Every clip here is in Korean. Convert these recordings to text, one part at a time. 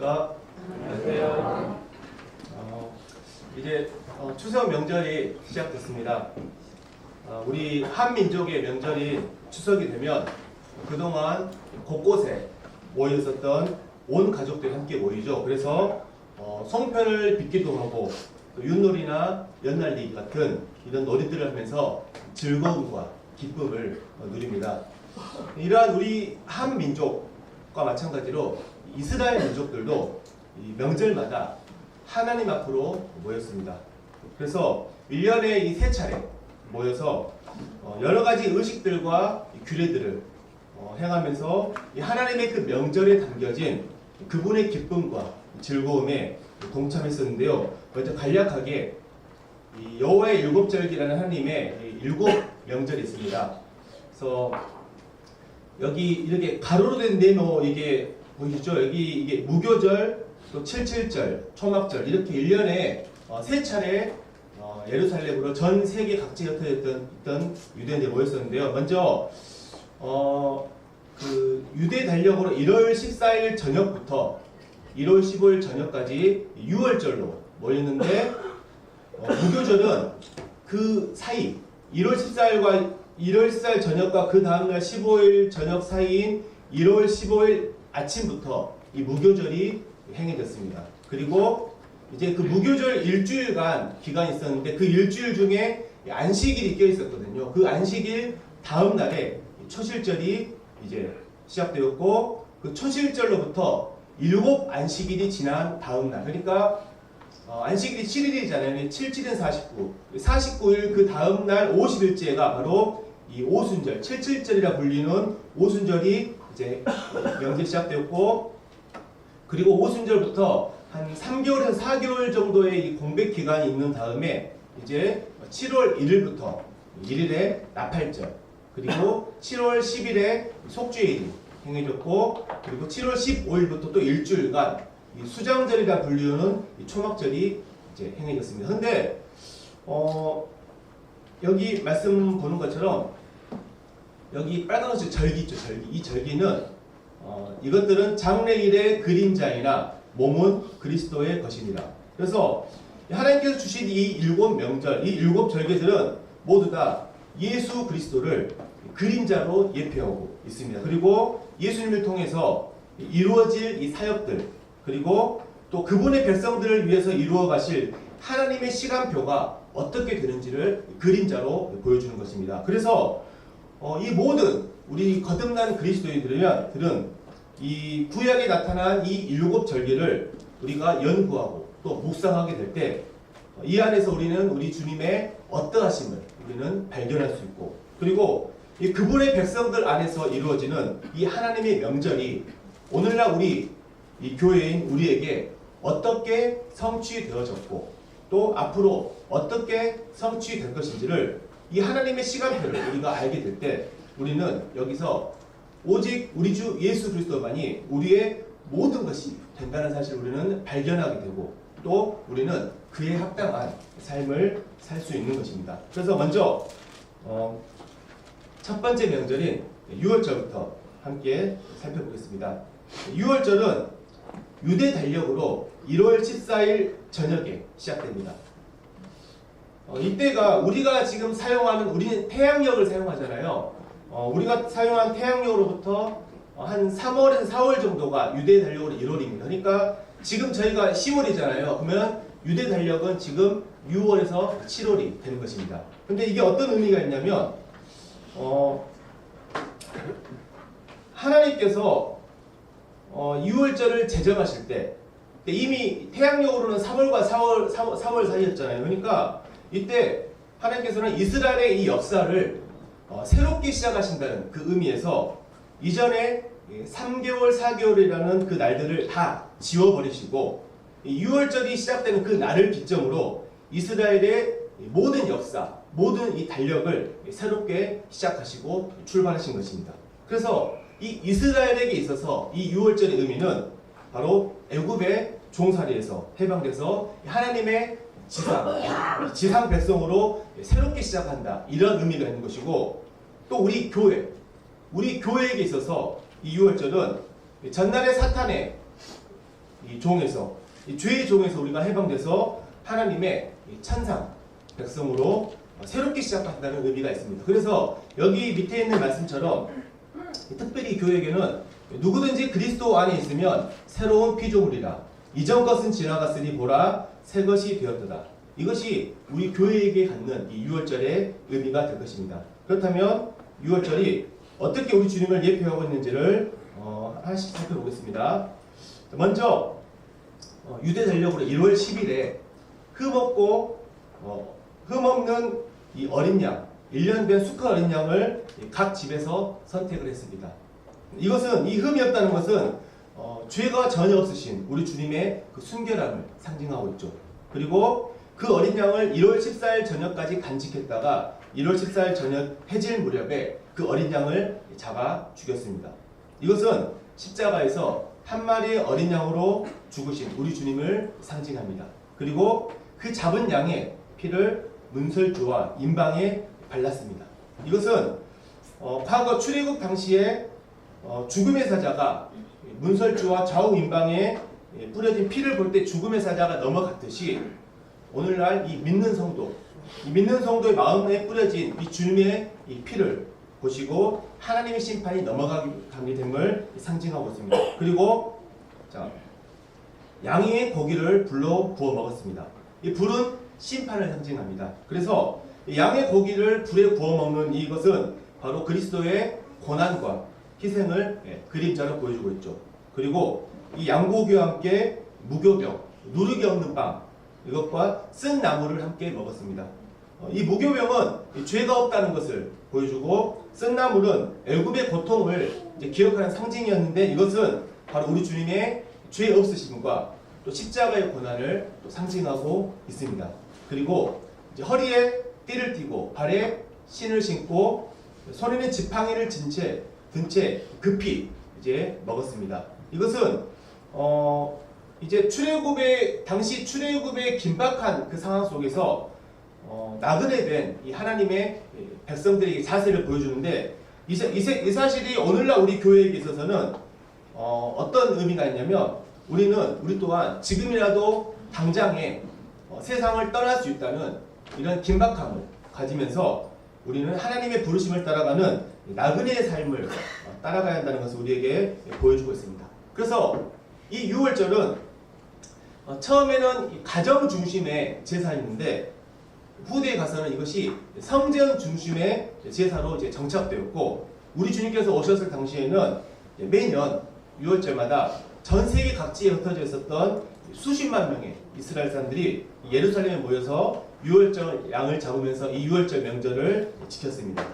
안녕하십니까. 안녕하세요. 이제 추석 명절이 시작됐습니다. 우리 한민족의 명절인 추석이 되면 그동안 곳곳에 모여 있었던 온 가족들이 함께 모이죠. 그래서 송편을 빚기도 하고 또 윷놀이나 연날리기 같은 이런 놀이들을 하면서 즐거움과 기쁨을 누립니다. 이러한 우리 한민족과 마찬가지로 이스라엘 민족들도 이 명절마다 하나님 앞으로 모였습니다. 그래서 1년에 이 3차례 모여서 여러 가지 의식들과 규례들을 행하면서 이 하나님의 그 명절에 담겨진 그분의 기쁨과 즐거움에 동참했었는데요. 먼저 간략하게 이 여호와의 일곱절기라는 하나님의 7명절이 있습니다. 그래서 여기 이렇게 가로로 된 네모 이게 보이시죠? 여기 이게 무교절, 또 칠칠절, 초막절 이렇게 1년에 3차례 예루살렘으로 전 세계 각지에 흩어졌던 유대인들이 모였었는데요. 먼저 그 유대 달력으로 1월 14일 저녁부터 1월 15일 저녁까지 6월절로 모였는데 무교절은 그 사이 1월 14일 저녁과 그 다음날 15일 저녁 사이인 1월 15일 아침부터 이 무교절이 행해졌습니다. 그리고 이제 그 무교절 일주일간 기간이 있었는데 그 일주일 중에 안식일이 껴 있었거든요. 그 안식일 다음 날에 초실절이 이제 시작되었고 그 초실절로부터 7 안식일이 지난 다음 날, 그러니까 안식일이 7일이잖아요. 7, 7은 49. 49일 그 다음 날 50일째가 바로 이 오순절, 칠칠절이라 불리는 오순절이 이제 명절이 시작되었고, 그리고 오순절부터 한 3개월에서 4개월 정도의 이 공백 기간이 있는 다음에 이제 7월 1일부터 1일에 나팔절, 그리고 7월 10일에 속죄일이 행해졌고, 그리고 7월 15일부터 또 일주일간 이 수장절이라 불리는 이 초막절이 이제 행해졌습니다. 근데 여기 말씀 보는 것처럼 여기 빨간색 절기 있죠. 절기. 이 절기는 이것들은 장래일의 그림자이나 몸은 그리스도의 것입니다. 그래서 하나님께서 주신 이 7명절, 이 7절기들은 모두 다 예수 그리스도를 그림자로 예표하고 있습니다. 그리고 예수님을 통해서 이루어질 이 사역들, 그리고 또 그분의 백성들을 위해서 이루어 가실 하나님의 시간표가 어떻게 되는지를 그림자로 보여주는 것입니다. 그래서 이 모든 우리 거듭난 그리스도인들은 이 구약에 나타난 이 7절기를 우리가 연구하고 또 묵상하게 될 때 이 안에서 우리는 우리 주님의 어떠하심을 우리는 발견할 수 있고, 그리고 이 그분의 백성들 안에서 이루어지는 이 하나님의 명절이 오늘날 우리 이 교회인 우리에게 어떻게 성취되어졌고 또 앞으로 어떻게 성취될 것인지를 이 하나님의 시간표를 우리가 알게 될 때 우리는 여기서 오직 우리 주 예수 그리스도만이 우리의 모든 것이 된다는 사실을 우리는 발견하게 되고 또 우리는 그에 합당한 삶을 살 수 있는 것입니다. 그래서 먼저 첫 번째 명절인 6월절부터 함께 살펴보겠습니다. 6월절은 유대 달력으로 1월 14일 저녁에 시작됩니다. 이때가 우리가 지금 사용하는, 우리는 태양력을 사용하잖아요. 우리가 사용한 태양력으로부터 한 3월에서 4월 정도가 유대 달력으로 1월입니다. 그러니까 지금 저희가 10월이잖아요. 그러면 유대 달력은 지금 6월에서 7월이 되는 것입니다. 근데 이게 어떤 의미가 있냐면 하나님께서 6월절을 제정하실 때 이미 태양력으로는 3월과 4월 사이였잖아요. 그러니까 이때 하나님께서는 이스라엘의 이 역사를 새롭게 시작하신다는 그 의미에서 이전에 3개월, 4개월이라는 그 날들을 다 지워버리시고 6월절이 시작되는 그 날을 기점으로 이스라엘의 모든 역사, 모든 이 달력을 새롭게 시작하시고 출발하신 것입니다. 그래서 이 이스라엘에게 있어서 이 6월절의 의미는 바로 애굽의 종살이에서 해방돼서 하나님의 지상 백성으로 새롭게 시작한다, 이런 의미가 있는 것이고, 또 우리 교회에게 있어서 이 6월절은 전날의 사탄의 이 종에서, 이 죄의 종에서 우리가 해방돼서 하나님의 이 천상 백성으로 새롭게 시작한다는 의미가 있습니다. 그래서 여기 밑에 있는 말씀처럼 특별히 교회에게는 누구든지 그리스도 안에 있으면 새로운 피조물이라 이전 것은 지나갔으니 보라 새 것이 되었도다. 이것이 우리 교회에게 갖는 이 유월절의 의미가 될 것입니다. 그렇다면 유월절이 어떻게 우리 주님을 예표하고 있는지를 하나씩 살펴보겠습니다. 먼저 유대 전력으로 1월 10일에 흠없는 이 어린 양, 1년 된 수컷 어린 양을 각 집에서 선택을 했습니다. 이것은 이 흠이 없다는 것은 죄가 전혀 없으신 우리 주님의 그 순결함을 상징하고 있죠. 그리고 그 어린 양을 1월 14일 저녁까지 간직했다가 1월 14일 저녁 해질 무렵에 그 어린 양을 잡아 죽였습니다. 이것은 십자가에서 한 마리의 어린 양으로 죽으신 우리 주님을 상징합니다. 그리고 그 잡은 양의 피를 문설주와 임방에 발랐습니다. 이것은 과거 출애굽 당시에 죽음의 사자가 문설주와 좌우 임방에 뿌려진 피를 볼 때 죽음의 사자가 넘어갔듯이 오늘날 이 믿는 성도의 마음에 뿌려진 이 주님의 이 피를 보시고 하나님의 심판이 넘어가게 됨을 상징하고 있습니다. 그리고 양의 고기를 불로 구워 먹었습니다. 이 불은 심판을 상징합니다. 그래서 양의 고기를 불에 구워 먹는 이것은 바로 그리스도의 고난과 희생을 그림자로 보여주고 있죠. 그리고 이 양고기와 함께 무교병, 누룩이 없는 빵, 이것과 쓴 나물을 함께 먹었습니다. 이 무교병은 죄가 없다는 것을 보여주고 쓴 나물은 애굽의 고통을 기억하는 상징이었는데 이것은 바로 우리 주님의 죄 없으심과 또 십자가의 고난을 또 상징하고 있습니다. 그리고 이제 허리에 띠를 띠고 발에 신을 신고 손에는 지팡이를 든 채 급히 이제 먹었습니다. 이것은 이제 당시 출애굽의 긴박한 그 상황 속에서 나그네 된 이 하나님의 백성들에게 자세를 보여주는데 이 사실이 오늘날 우리 교회에 있어서는 어떤 의미가 있냐면 우리 또한 지금이라도 당장에 세상을 떠날 수 있다는 이런 긴박함을 가지면서 우리는 하나님의 부르심을 따라가는 나그네의 삶을 따라가야 한다는 것을 우리에게 보여주고 있습니다. 그래서 이 유월절은 처음에는 가정 중심의 제사였는데 후대에 가서는 이것이 성전 중심의 제사로 이제 정착되었고 우리 주님께서 오셨을 당시에는 매년 유월절마다 전 세계 각지에 흩어져 있었던 수십만 명의 이스라엘 사람들이 예루살렘에 모여서 유월절 양을 잡으면서 이 유월절 명절을 지켰습니다.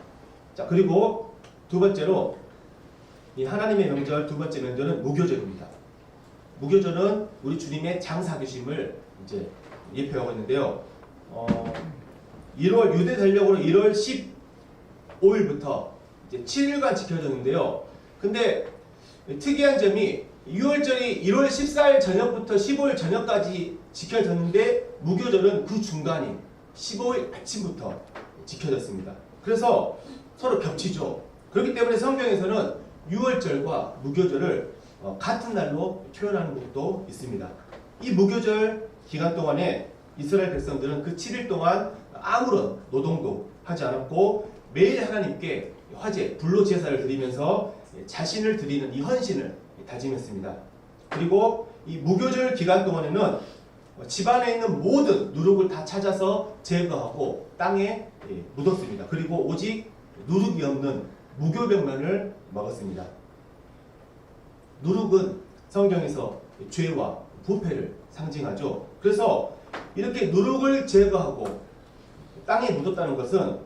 자, 그리고 두 번째로 이 하나님의 명절 두 번째 명절은 무교절입니다. 무교절은 우리 주님의 장사되심을 이제 예표하고 있는데요. 유대 전력으로 1월 15일부터 이제 7일간 지켜졌는데요. 근데 특이한 점이 유월절이 1월 14일 저녁부터 15일 저녁까지 지켜졌는데 무교절은 그 중간인 15일 아침부터 지켜졌습니다. 그래서 서로 겹치죠. 그렇기 때문에 성경에서는 유월절과 무교절을 같은 날로 표현하는 것도 있습니다. 이 무교절 기간 동안에 이스라엘 백성들은 그 7일 동안 아무런 노동도 하지 않았고 매일 하나님께 화제, 불로 제사를 드리면서 자신을 드리는 이 헌신을 다짐했습니다. 그리고 이 무교절 기간 동안에는 집안에 있는 모든 누룩을 다 찾아서 제거하고 땅에 묻었습니다. 그리고 오직 누룩이 없는 무교병만을 먹었습니다. 누룩은 성경에서 죄와 부패를 상징하죠. 그래서 이렇게 누룩을 제거하고 땅에 묻었다는 것은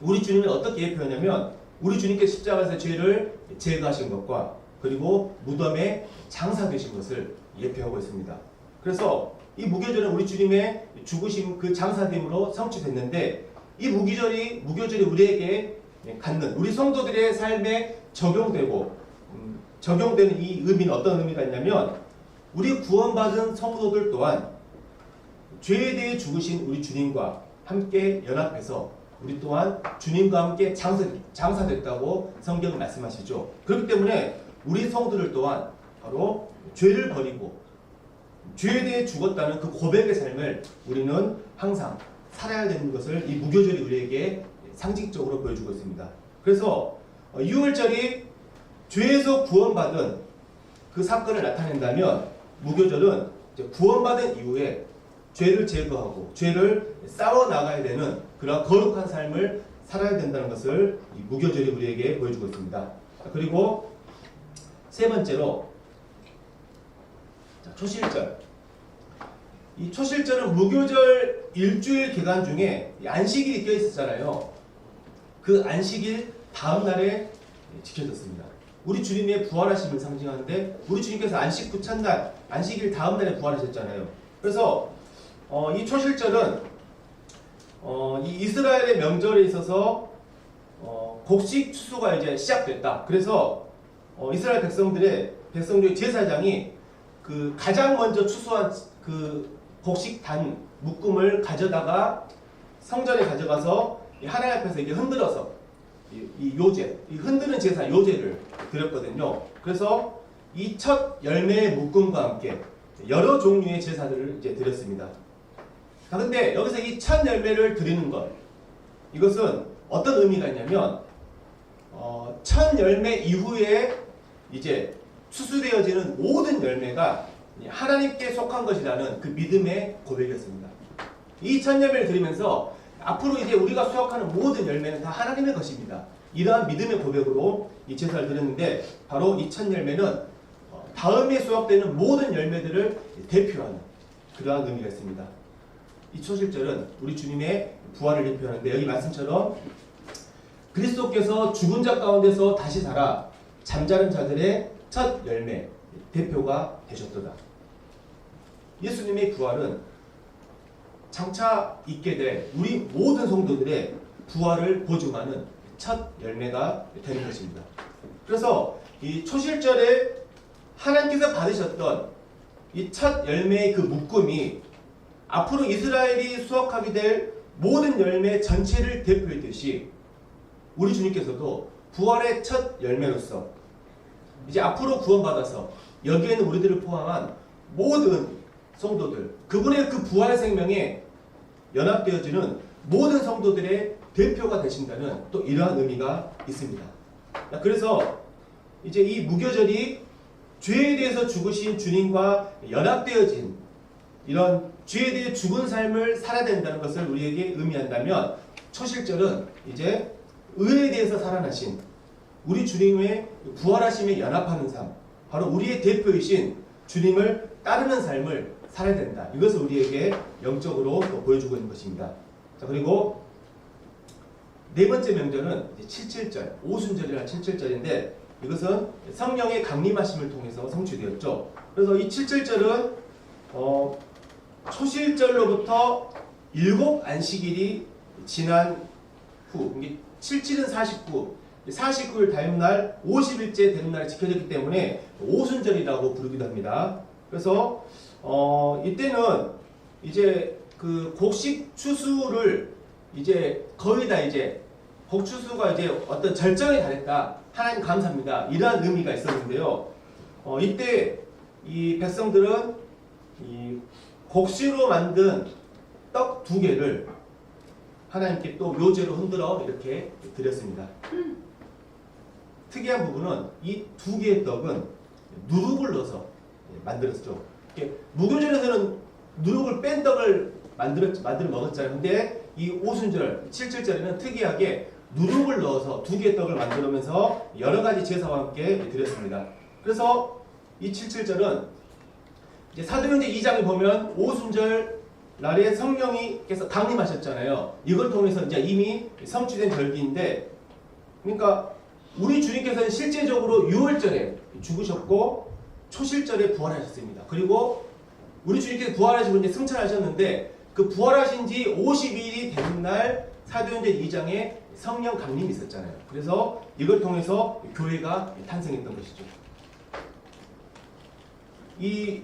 우리 주님이 어떻게 예표하냐면 우리 주님께서 십자가에서 죄를 제거하신 것과 그리고 무덤에 장사되신 것을 예표하고 있습니다. 그래서 이 무교절은 우리 주님의 죽으심 그 장사됨으로 성취됐는데 이 무교절이 우리에게 갖는 우리 성도들의 삶에 적용되는 이 의미는 어떤 의미가 있냐면 우리 구원받은 성도들 또한 죄에 대해 죽으신 우리 주님과 함께 연합해서 우리 또한 주님과 함께 장사됐다고 성경은 말씀하시죠. 그렇기 때문에 우리 성도들 또한 바로 죄를 버리고 죄에 대해 죽었다는 그 고백의 삶을 우리는 항상 살아야 되는 것을 이 무교절이 우리에게 상징적으로 보여주고 있습니다. 그래서 6월절이 죄에서 구원받은 그 사건을 나타낸다면 무교절은 이제 구원받은 이후에 죄를 제거하고 죄를 싸워 나가야 되는 그런 거룩한 삶을 살아야 된다는 것을 이 무교절이 우리에게 보여주고 있습니다. 그리고 세 번째로 초실절. 이 초실절은 무교절 일주일 기간 중에 안식일이 껴 있었잖아요. 그 안식일 다음 날에 지켜졌습니다. 우리 주님의 부활하심을 상징하는데 우리 주님께서 안식 후 첫날 안식일 다음 날에 부활하셨잖아요. 그래서 이 초실절은 이 이스라엘의 명절에 있어서 곡식 추수가 이제 시작됐다. 그래서 이스라엘 백성들의 제사장이 그 가장 먼저 추수한 그 곡식 단 묶음을 가져다가 성전에 가져가서 하나님 앞에서 이게 흔들어서 이 요제, 이 흔드는 제사 요제를 드렸거든요. 그래서 이 첫 열매의 묶음과 함께 여러 종류의 제사들을 이제 드렸습니다. 그런데 여기서 이 첫 열매를 드리는 것, 이것은 어떤 의미가 있냐면 첫 열매 이후에 이제 추수되어지는 모든 열매가 하나님께 속한 것이라는 그 믿음의 고백이었습니다. 이 첫 열매를 드리면서 앞으로 이제 우리가 수확하는 모든 열매는 다 하나님의 것입니다. 이러한 믿음의 고백으로 이 제사를 드렸는데 바로 이 첫 열매는 다음에 수확되는 모든 열매들을 대표하는 그러한 의미가 있습니다. 이 초실절은 우리 주님의 부활을 대표하는데 여기 말씀처럼 그리스도께서 죽은 자 가운데서 다시 살아 잠자는 자들의 첫 열매 대표가 되셨도다. 예수님의 부활은 장차 있게 될 우리 모든 성도들의 부활을 보증하는 첫 열매가 되는 것입니다. 그래서 이 초실절에 하나님께서 받으셨던 이 첫 열매의 그 묶음이 앞으로 이스라엘이 수확하게 될 모든 열매 전체를 대표했듯이 우리 주님께서도 부활의 첫 열매로서 이제 앞으로 구원받아서 여기에는 우리들을 포함한 모든 성도들, 그분의 그 부활 생명에 연합되어지는 모든 성도들의 대표가 되신다는 또 이러한 의미가 있습니다. 그래서 이제 이 무교절이 죄에 대해서 죽으신 주님과 연합되어진 이런 죄에 대해 죽은 삶을 살아야 된다는 것을 우리에게 의미한다면 초실절은 이제 의에 대해서 살아나신 우리 주님의 부활하심에 연합하는 삶, 바로 우리의 대표이신 주님을 따르는 삶을 살아야 된다. 이것을 우리에게 영적으로 또 보여주고 있는 것입니다. 자, 그리고 네 번째 명절은 칠칠절, 오순절이나 칠칠절인데 이것은 성령의 강림하심을 통해서 성취되었죠. 그래서 이 칠칠절은 초실절로부터 7 안식일이 지난 후, 77은 49, 49일 다음 날 50일째 되는 날이 지켜졌기 때문에 오순절이라고 부르기도 합니다. 그래서 이때는 이제 그 곡식 추수를 이제 거의 다 이제 곡추수가 이제 어떤 절정에 달했다. 하나님 감사합니다. 이러한 의미가 있었는데요. 이때 이 백성들은 이 곡식으로 만든 떡 2개를 하나님께 또 요제로 흔들어 이렇게 드렸습니다. 특이한 부분은 이 2개의 떡은 누룩을 넣어서 만들었죠. 무교절에서는 누룩을 뺀 떡을 만들어 먹었잖아요. 근데 이 오순절, 칠칠절에는 특이하게 누룩을 넣어서 2개의 떡을 만들면서 여러 가지 제사와 함께 드렸습니다. 그래서 이 칠칠절은 이제 사도행전 2장을 보면 오순절 날에 성령이께서 강림하셨잖아요. 이걸 통해서 이제 이미 성취된 절기인데, 그러니까 우리 주님께서는 실제적으로 6월절에 죽으셨고 초실절에 부활하셨습니다. 그리고 우리 주님께서 부활하시고 이제 승천하셨는데 그 부활하신 지 50일이 되는 날 사도행전 2장에 성령 강림이 있었잖아요. 그래서 이걸 통해서 교회가 탄생했던 것이죠. 이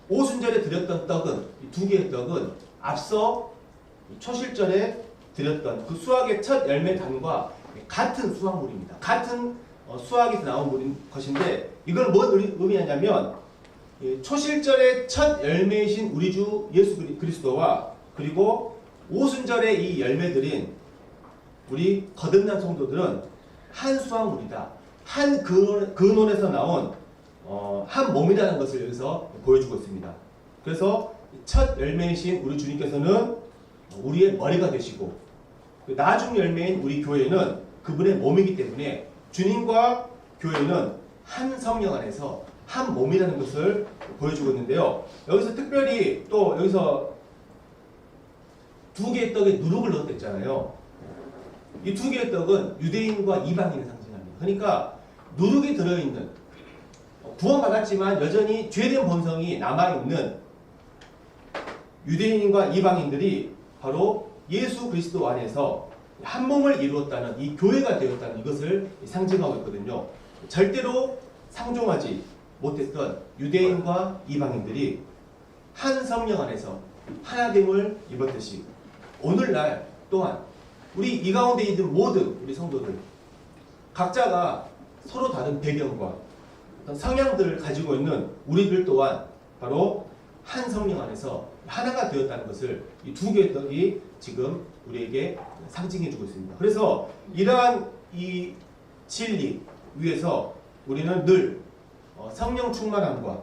오순절에 드렸던 떡은, 이 2개의 떡은 앞서 초실절에 드렸던 그 수확의 첫 열매 단과 같은 수확물입니다. 같은 수확에서 나온 것인데 이걸 뭔 의미하냐면 초실절의 첫 열매이신 우리 주 예수 그리스도와 그리고 오순절의 이 열매들인 우리 거듭난 성도들은 한 수확물이다. 한 근원에서 나온 한 몸이라는 것을 여기서 보여주고 있습니다. 그래서 첫 열매이신 우리 주님께서는 우리의 머리가 되시고 나중 열매인 우리 교회는 그분의 몸이기 때문에 주님과 교회는 한 성령 안에서 한 몸이라는 것을 보여주고 있는데요. 여기서 특별히 또 여기서 두 개의 떡에 누룩을 넣었댔잖아요. 이 두 개의 떡은 유대인과 이방인을 상징합니다. 그러니까 누룩이 들어있는 구원받았지만 여전히 죄된 본성이 남아있는 유대인과 이방인들이 바로 예수 그리스도 안에서 한 몸을 이루었다는 이 교회가 되었다는 이것을 상징하고 있거든요. 절대로 상종하지 못했던 유대인과 이방인들이 한 성령 안에서 하나됨을 입었듯이 오늘날 또한 우리 이 가운데 있는 모든 우리 성도들 각자가 서로 다른 배경과 어떤 성향들을 가지고 있는 우리들 또한 바로 한 성령 안에서 하나가 되었다는 것을 이 두 개의 떡이 지금 우리에게 상징해주고 있습니다. 그래서 이러한 이 진리 위에서 우리는 늘 성령 충만함과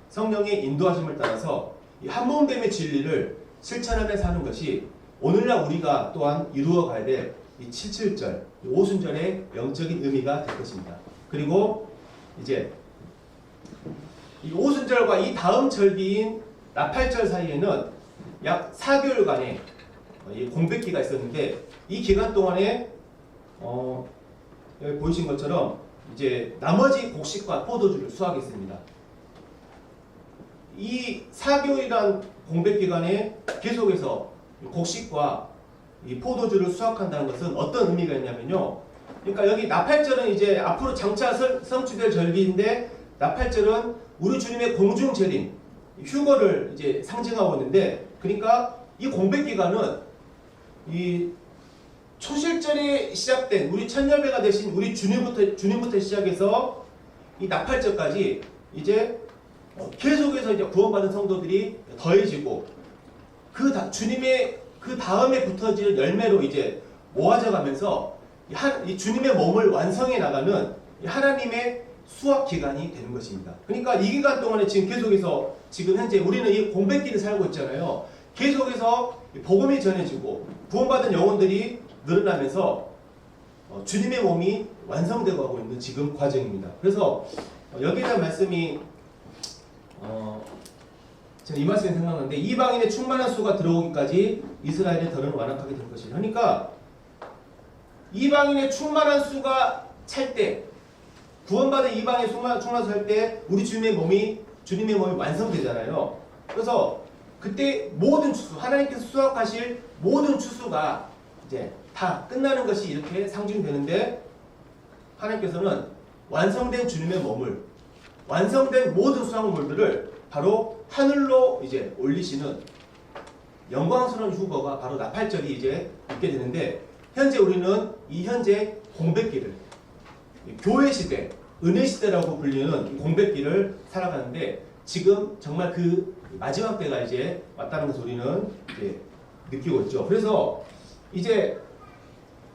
성령의 인도하심을 따라서 이 한몸됨의 진리를 실천하며 사는 것이 오늘날 우리가 또한 이루어가야 될 이 77절, 오순절의 영적인 의미가 될 것입니다. 그리고 이제 이 오순절과 이 다음 절기인 나팔절 사이에는 약 4개월간의 공백기가 있었는데 이 기간 동안에 여기 보이신 것처럼 이제 나머지 곡식과 포도주를 수확했습니다. 이 4개월이란 공백 기간에 계속해서 곡식과 이 포도주를 수확한다는 것은 어떤 의미가 있냐면요. 그러니까 여기 나팔절은 이제 앞으로 장차 성취될 절기인데 나팔절은 우리 주님의 공중 재림, 휴거를 이제 상징하고 있는데 그러니까 이 공백 기간은 이 초실절에 시작된 우리 첫 열매가 되신 우리 주님부터 시작해서 이 나팔절까지 이제 계속해서 이제 구원받은 성도들이 더해지고 주님의 그 다음에 붙어지는 열매로 이제 모아져 가면서 이 주님의 몸을 완성해 나가는 하나님의 수확 기간이 되는 것입니다. 그러니까 이 기간 동안에 지금 계속해서 지금 현재 우리는 이 공백기를 살고 있잖아요. 계속해서 복음이 전해지고 구원받은 영혼들이 늘어나면서 주님의 몸이 완성되고 가고 있는 지금 과정입니다. 그래서 여기에 대한 말씀이 저는 이 말씀이 생각나는데 이방인의 충만한 수가 들어오기까지 이스라엘의 덜은 완악하게 될 것이다. 그러니까 이방인의 충만한 수가 찰 때 구원받은 이방인의 충만한 수 할 때 우리 주님의 몸이 완성되잖아요. 그래서 그때 모든 추수 하나님께서 수확하실 모든 추수가 이제 다 끝나는 것이 이렇게 상징되는데 하나님께서는 완성된 주님의 몸을 완성된 모든 수확물들을 바로 하늘로 이제 올리시는 영광스러운 휴거가 바로 나팔절이 이제 있게 되는데 현재 우리는 이 현재 공백기를 교회 시대, 은혜 시대라고 불리는 이 공백기를 살아가는데 지금 정말 그 마지막 때가 이제 왔다는 것을 우리는 이제 느끼고 있죠. 그래서 이제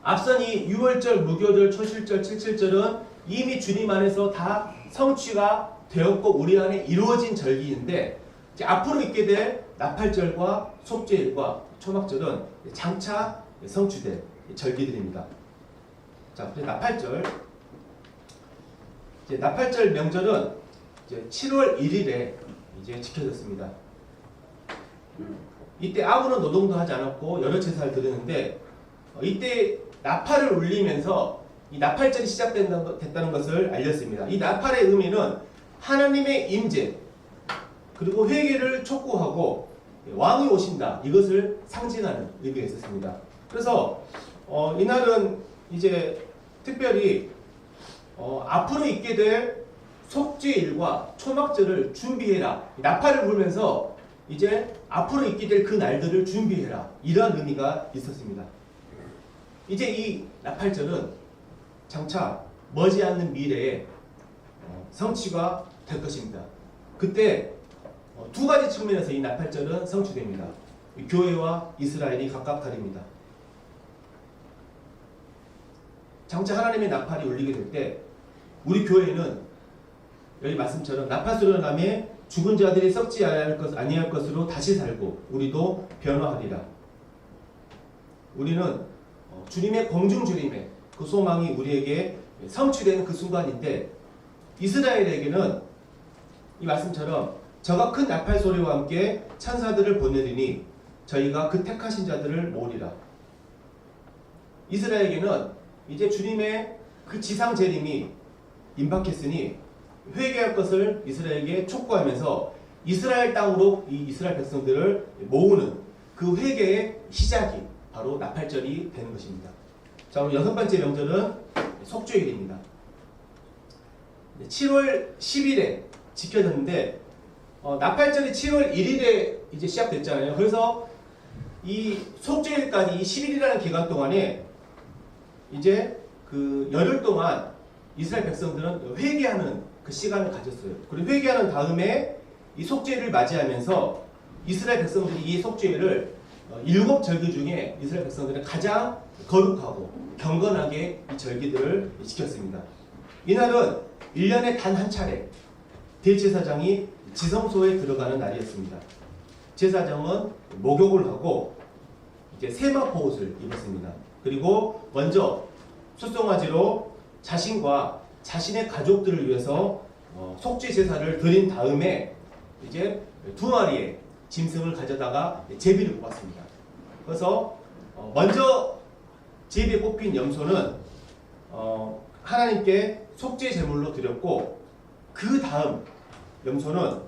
앞선 이 6월절, 무교절, 초실절, 77절은 이미 주님 안에서 다 성취가 되었고 우리 안에 이루어진 절기인데 이제 앞으로 있게 될 나팔절과 속죄일과 초막절은 장차 성취될 절기들입니다. 자, 그래서 나팔절. 이제 나팔절 명절은 이제 7월 1일에 이제 지켜졌습니다. 이때 아무런 노동도 하지 않았고 여러 제사를 드리는데 이때 나팔을 울리면서 이 나팔절이 시작됐다는 것을 알렸습니다. 이 나팔의 의미는 하나님의 임재 그리고 회개를 촉구하고 왕이 오신다 이것을 상징하는 의미가 있었습니다. 그래서 이날은 이제 특별히 앞으로 있게 될 속죄일과 초막절을 준비해라. 나팔을 불면서 이제 앞으로 있게 될 그 날들을 준비해라. 이러한 의미가 있었습니다. 이제 이 나팔절은 장차 머지않는 미래에 성취가 될 것입니다. 그때 두 가지 측면에서 이 나팔절은 성취됩니다. 교회와 이스라엘이 각각 다릅니다. 장차 하나님의 나팔이 울리게 될 때 우리 교회는 여기 말씀처럼 나팔 소리가 나매 죽은 자들이 썩지 아니할 것으로 다시 살고 우리도 변화하리라. 우리는 주님의 공중주림의 그 소망이 우리에게 성취되는 그 순간인데, 이스라엘에게는 이 말씀처럼 저가 큰 나팔 소리와 함께 천사들을 보내리니 저희가 그 택하신 자들을 모으리라. 이스라엘에게는 이제 주님의 그 지상 재림이 임박했으니 회개할 것을 이스라엘에게 촉구하면서 이스라엘 땅으로 이 이스라엘 백성들을 모으는 그 회개의 시작이 바로 나팔절이 되는 것입니다. 자, 오늘 6번째 명절은 속죄일입니다. 7월 10일에 지켜졌는데 나팔절이 7월 1일에 이제 시작됐잖아요. 그래서 이 속죄일까지 이 10일이라는 기간 동안에 이제 그 열흘 동안 이스라엘 백성들은 회개하는 그 시간을 가졌어요. 그리고 회개하는 다음에 이 속죄일을 맞이하면서 이스라엘 백성들이 이 속죄일을 7절기 중에 이스라엘 백성들은 가장 거룩하고 경건하게 이 절기들을 지켰습니다. 이날은 1년에 단 한 차례 대제사장이 지성소에 들어가는 날이었습니다. 제사장은 목욕을 하고 이제 세마포 옷을 입었습니다. 그리고 먼저 숫송아지로 자신과 자신의 가족들을 위해서 속죄 제사를 드린 다음에 이제 2마리의 짐승을 가져다가 제비를 뽑았습니다. 그래서 먼저 제비에 뽑힌 염소는 하나님께 속죄 제물로 드렸고, 그 다음 염소는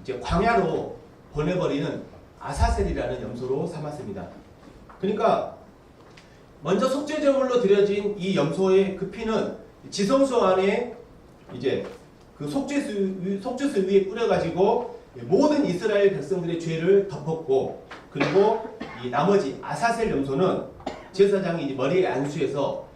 이제 광야로 보내버리는 아사셀이라는 염소로 삼았습니다. 그러니까 먼저 속죄 제물로 드려진 이 염소의 그 피는 지성소 안에 이제 그 속죄수 위에 뿌려가지고 모든 이스라엘 백성들의 죄를 덮었고, 그리고 이 나머지 아사셀 염소는 제사장이 이제 머리에 안수해서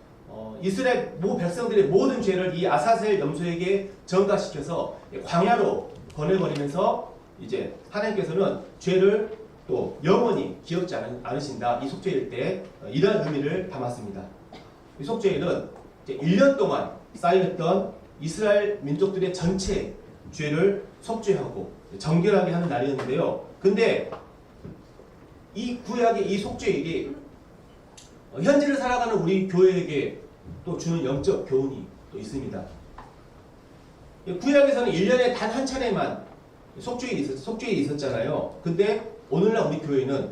이스라엘 백성들의 모든 죄를 이 아사셀 염소에게 전가시켜서 광야로 보내버리면서 이제 하나님께서는 죄를 또 영원히 기억지 않으신다. 이 속죄일 때 이런 의미를 담았습니다. 이 속죄일은 이제 1년 동안 쌓여있던 이스라엘 민족들의 전체 죄를 속죄하고 정결하게 하는 날이었는데요. 근데 이 구약의 이 속죄일이 현지를 살아가는 우리 교회에게 또 주는 영적 교훈이 또 있습니다. 구약에서는 1년에 단 한 차례만 속죄일이 있었잖아요. 근데 오늘날 우리 교회는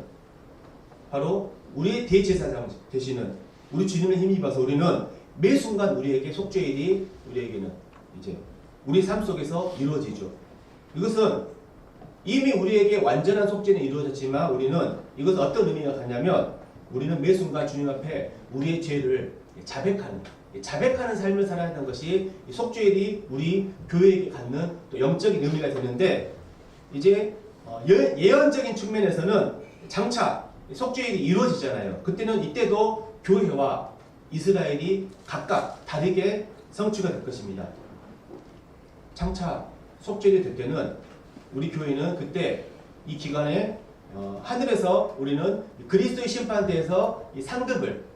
바로 우리의 대제사장 되시는 우리 주님을 힘입어서 우리는 매 순간 우리에게 속죄일이 우리에게는 이제 우리 삶 속에서 이루어지죠. 이것은 이미 우리에게 완전한 속죄는 이루어졌지만 우리는 이것은 어떤 의미가 갖냐면 우리는 매 순간 주님 앞에 우리의 죄를 자백하는 삶을 살아야 하는 것이 속죄일이 우리 교회에게 갖는 또 영적인 의미가 되는데, 이제 예언적인 측면에서는 장차 속죄일이 이루어지잖아요. 이때도 교회와 이스라엘이 각각 다르게 성취가 될 것입니다. 장차 속죄일이 될 때는 우리 교회는 그때 이 기간에 하늘에서 우리는 그리스도의 심판대에서 이 상급을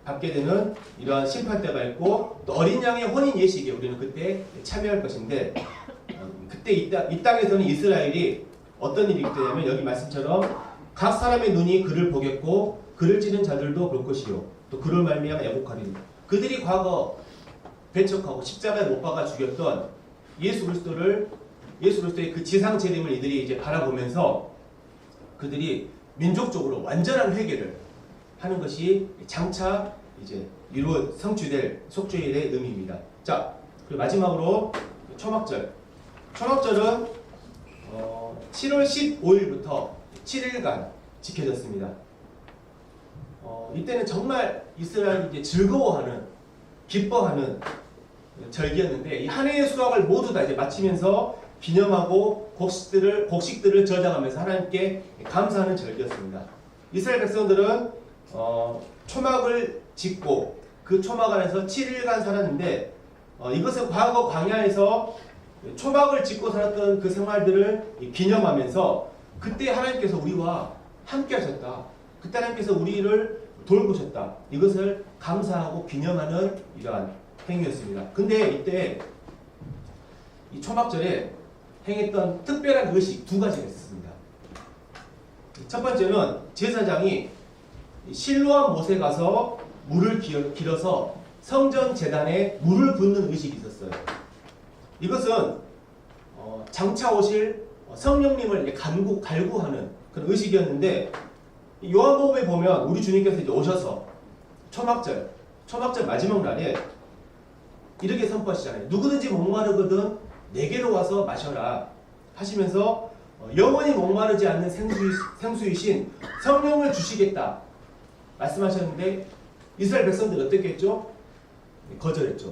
받게 되는 이러한 심판대가 있고, 또 어린 양의 혼인 예식에 우리는 그때 참여할 것인데, 그때 이 땅에서는 이스라엘이 어떤 일이 있냐면 여기 말씀처럼 각 사람의 눈이 그를 보겠고 그를 찌른 자들도 볼 것이요 또 그를 말미암아 애곡하리니. 그들이 과거 배척하고 십자가에 못 박아 죽였던 예수 그리스도의 그 지상 재림을 이들이 이제 바라보면서 그들이 민족적으로 완전한 회개를 하는 것이 장차 이제 성취될 속죄일의 의미입니다. 자, 그리고 마지막으로 초막절. 초막절은 7월 15일부터 7일간 지켜졌습니다. 이때는 정말 이스라엘이 이제 즐거워하는, 기뻐하는 절기였는데, 이 한 해의 수확을 모두 다 이제 마치면서 기념하고 곡식들을 저장하면서 하나님께 감사하는 절기였습니다. 이스라엘 백성들은 초막을 짓고 그 초막 안에서 7일간 살았는데, 이것은 과거 광야에서 초막을 짓고 살았던 그 생활들을 기념하면서 그때 하나님께서 우리와 함께 하셨다. 그때 하나님께서 우리를 돌보셨다. 이것을 감사하고 기념하는 이러한 행위였습니다. 근데 이때 이 초막절에 행했던 특별한 의식 두 가지가 있었습니다. 첫 번째는 제사장이 실로암 못에 가서 물을 길어서 성전 제단에 물을 붓는 의식이 있었어요. 이것은 장차 오실 성령님을 갈구하는 그런 의식이었는데, 요한복음에 보면 우리 주님께서 이제 오셔서 초막절 마지막 날에 이렇게 선포하시잖아요. 누구든지 목마르거든 내게로 와서 마셔라 하시면서 영원히 목마르지 않는 생수이신 성령을 주시겠다 말씀하셨는데, 이스라엘 백성들은 어떻게 했죠? 거절했죠.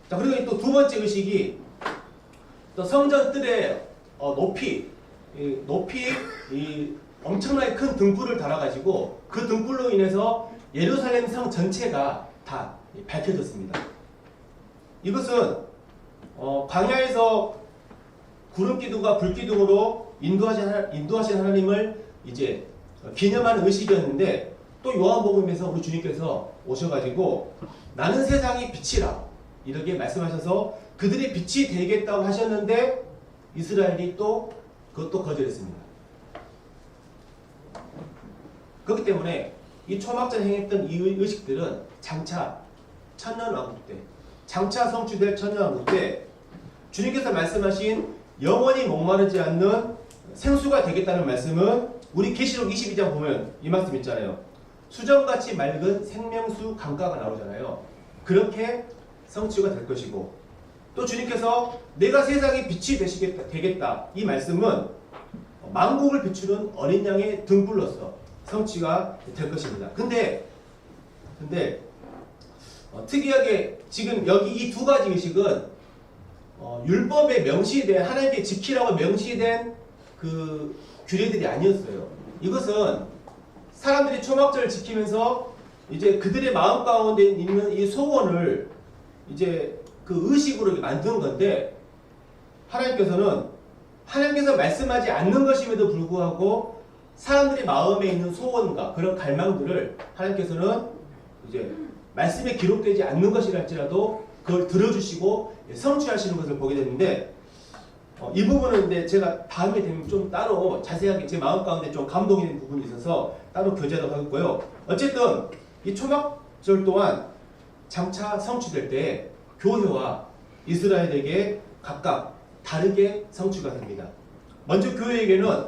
자, 그리고 또 두 번째 의식이 또 성전 뜰에 높이 엄청나게 큰 등불을 달아가지고 그 등불로 인해서 예루살렘 성 전체가 다 밝혀졌습니다. 이것은 광야에서 구름 기둥과 불 기둥으로 인도하신 하나님을 이제 기념하는 의식이었는데, 또 요한복음에서 우리 주님께서 오셔가지고 나는 세상의 빛이라 이렇게 말씀하셔서 그들의 빛이 되겠다고 하셨는데, 이스라엘이 또 그것도 거절했습니다. 그렇기 때문에 이 초막절 행했던 이 의식들은 장차 천년왕국 때, 장차 성취될 천년왕국 때 주님께서 말씀하신 영원히 목마르지 않는 생수가 되겠다는 말씀은 우리 계시록 22장 보면 이 말씀 있잖아요. 수정같이 맑은 생명수 강가가 나오잖아요. 그렇게 성취가 될 것이고, 또 주님께서 내가 세상의 빛이 되겠다 이 말씀은 만국을 비추는 어린 양의 등불로서 성취가 될 것입니다. 근데 특이하게 지금 여기 이 두 가지 의식은 율법에 명시된, 하나님께 지키라고 명시된 그 규례들이 아니었어요. 이것은 사람들이 초막절을 지키면서 이제 그들의 마음 가운데 있는 이 소원을 이제 그 의식으로 만든 건데, 하나님께서 말씀하지 않는 것임에도 불구하고 사람들의 마음에 있는 소원과 그런 갈망들을 하나님께서는 이제 말씀에 기록되지 않는 것이랄지라도 그걸 들어주시고 성취하시는 것을 보게 되는데, 이 부분은 근데 제가 다음에 되면 좀 따로 자세하게 제 마음 가운데 좀 감동이 되는 부분이 있어서 따로 교제하도록 하겠고요. 어쨌든 이 초막절 또한 장차 성취될 때 교회와 이스라엘에게 각각 다르게 성취가 됩니다. 먼저 교회에게는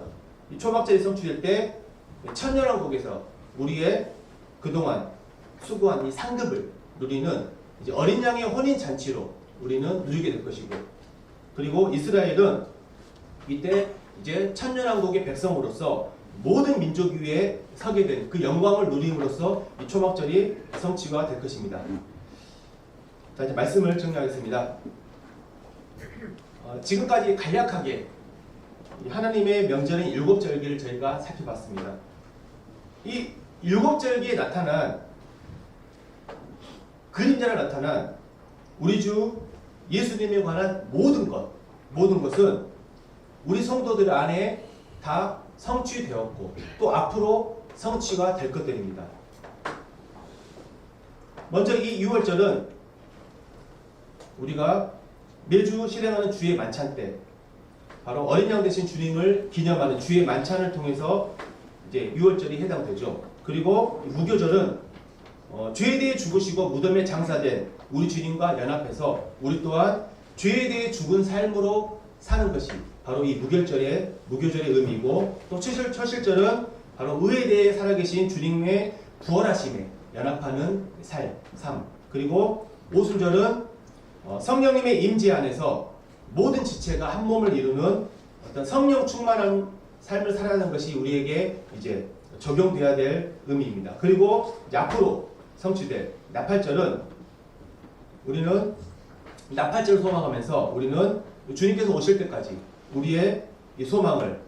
이 초막절이 성취될 때 천년왕국에서 우리의 그동안 수고한 이 상급을 누리는 이제 어린 양의 혼인 잔치로 우리는 누리게 될 것이고, 그리고 이스라엘은 이때 이제 천년왕국의 백성으로서 모든 민족 위에 서게 된 그 영광을 누림으로써 이 초막절이 성취가 될 것입니다. 자, 이제 말씀을 정리하겠습니다. 지금까지 간략하게 하나님의 명절인 일곱 절기를 저희가 살펴봤습니다. 이 일곱 절기에 나타난 그림자로 나타난 우리 주 예수님에 관한 모든 것은 우리 성도들 안에 다 성취되었고 또 앞으로 성취가 될 것들입니다. 먼저 이 유월절은 우리가 매주 실행하는 주의 만찬 때 바로 어린 양 대신 주님을 기념하는 주의 만찬을 통해서 이제 유월절이 해당되죠. 그리고 무교절은 죄에 대해 죽으시고 무덤에 장사된 우리 주님과 연합해서 우리 또한 죄에 대해 죽은 삶으로 사는 것이 바로 이 무교절의 의미이고, 또 처실절은 바로 의에 대해 살아계신 주님의 부활하심에 연합하는 삶, 그리고 오순절은 성령님의 임재 안에서 모든 지체가 한 몸을 이루는 어떤 성령 충만한 삶을 살아가는 것이 우리에게 이제 적용돼야 될 의미입니다. 그리고 이제 앞으로 성취될 나팔절은 우리는 나팔절을 소망하면서 우리는 주님께서 오실 때까지 우리의 이 소망을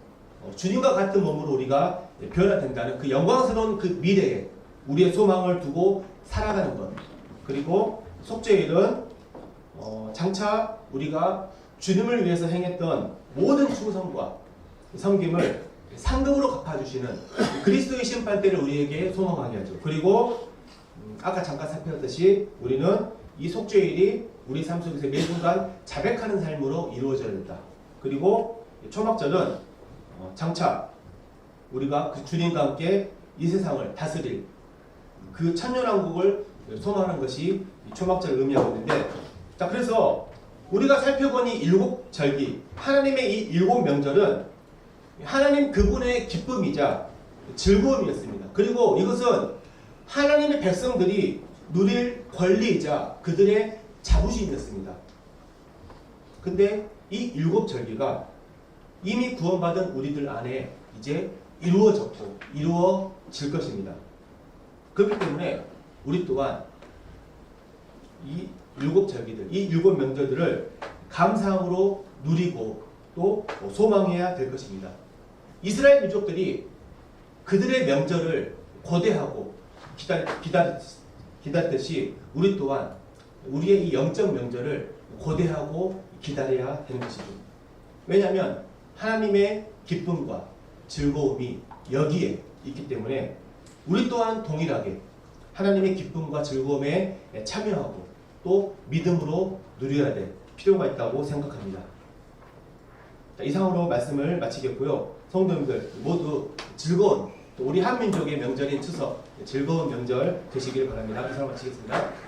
주님과 같은 몸으로 우리가 변화된다는 그 영광스러운 그 미래에 우리의 소망을 두고 살아가는 것. 그리고 속죄일은 장차 우리가 주님을 위해서 행했던 모든 충성과 섬김을 상급으로 갚아주시는 그리스도의 심판대를 우리에게 소망하게 하죠. 그리고 아까 잠깐 살펴봤듯이 우리는 이 속죄일이 우리 삶 속에서 매 순간 자백하는 삶으로 이루어져야 된다. 그리고 초막절은 장차 우리가 그 주님과 함께 이 세상을 다스릴 그 천년왕국을 소망하는 것이 초막절을 의미하고 있는데, 자, 그래서 우리가 살펴본 이 일곱 절기, 하나님의 이 일곱 명절은 하나님 그분의 기쁨이자 즐거움이었습니다. 그리고 이것은 하나님의 백성들이 누릴 권리이자 그들의 자부심이었습니다. 근데 이 일곱 절기가 이미 구원받은 우리들 안에 이제 이루어졌고 이루어질 것입니다. 그렇기 때문에 우리 또한 이 일곱 절기들, 이 일곱 명절들을 감사함으로 누리고 또 소망해야 될 것입니다. 이스라엘 민족들이 그들의 명절을 고대하고 기다렸듯이 우리 또한 우리의 이 영적 명절을 고대하고 기다려야 되는 것이죠. 왜냐하면 하나님의 기쁨과 즐거움이 여기에 있기 때문에 우리 또한 동일하게 하나님의 기쁨과 즐거움에 참여하고 또 믿음으로 누려야 될 필요가 있다고 생각합니다. 자, 이상으로 말씀을 마치겠고요. 성도님들 모두 즐거운 또 우리 한민족의 명절인 추석 즐거운 명절 되시길 바랍니다. 이상으로 마치겠습니다.